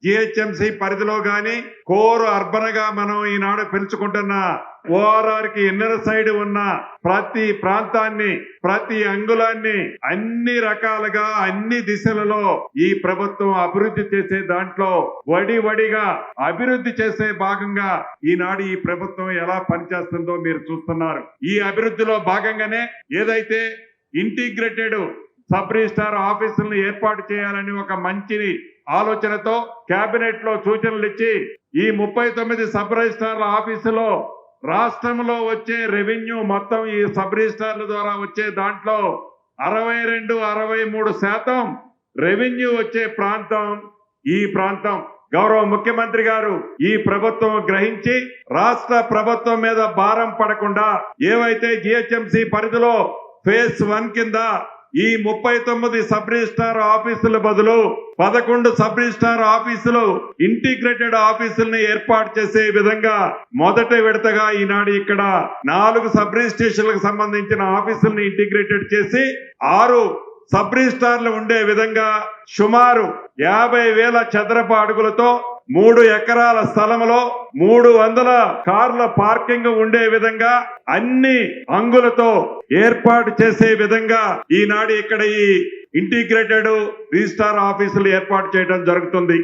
GHMC పరిధిలో గాని core urban గా మనం ఈనాడు పెంచుకుంటున్న ఓఆర్ఆర్ కి ఇన్నర్ సైడ్ ఉన్న ప్రతి ప్రాంతాన్ని, ప్రతి అంగుళాన్ని అన్ని రకాలుగా అన్ని దిశలలో ఈ ప్రభుత్వం అభివృద్ధి చేసే దాంట్లో వడిగా అభివృద్ధి చేసే భాగంగా ఈనాడు ఈ ప్రభుత్వం ఎలా పనిచేస్తుందో మీరు చూస్తున్నారు. ఈ అభివృద్ధిలో భాగంగానే ఏదైతే ఇంటిగ్రేటెడ్ సబ్ రిజిస్ట్రార్ ఆఫీసులను ఏర్పాటు చేయాలని ఒక మంచి ఆలోచనతో కేబినెట్ లో సూచనలు ఇచ్చి ఈ 39 సబ్ రిజిస్ట్రార్ల ఆఫీసులో రాష్ట్రంలో వచ్చే రెవెన్యూ మొత్తం ఈ సబ్ రిజిస్ట్రార్ల ద్వారా వచ్చే దాంట్లో 62-63% రెవెన్యూ వచ్చే ప్రాంతం ఈ ప్రాంతం. గౌరవ ముఖ్యమంత్రి గారు ఈ ప్రభుత్వం గ్రహించి రాష్ట్ర ప్రభుత్వం మీద భారం పడకుండా ఏవైతే జిహెచ్ఎంసి పరిధిలో ఫేజ్ 1 కింద ఈ 39 సబ్ రిజిస్ట్రార్ ఆఫీసుల బదులు 11 సబ్ రిజిస్ట్రార్ ఆఫీసులు ఇంటిగ్రేటెడ్ ఆఫీసుల్ని ఏర్పాటు చేసే విధంగా మొదటి విడతగా ఈనాడు ఇక్కడ 4 సబ్ రిజిస్ట్రేషన్లకు సంబంధించిన ఆఫీసుల్ని ఇంటిగ్రేటెడ్ చేసి 6 సబ్ రిజిస్ట్రార్లు ఉండే విధంగా సుమారు 50,000 చదరపు అడుగులతో 3 ఎకరాల స్థలంలో 300 కార్ల పార్కింగ్ ఉండే విధంగా అన్ని అంగులతో ఏర్పాటు చేసే విధంగా ఈనాడు ఇక్కడ ఈ ఇంటిగ్రేటెడ్ రిజిస్ట్రార్ ఆఫీసులు ఏర్పాటు చేయడం జరుగుతుంది.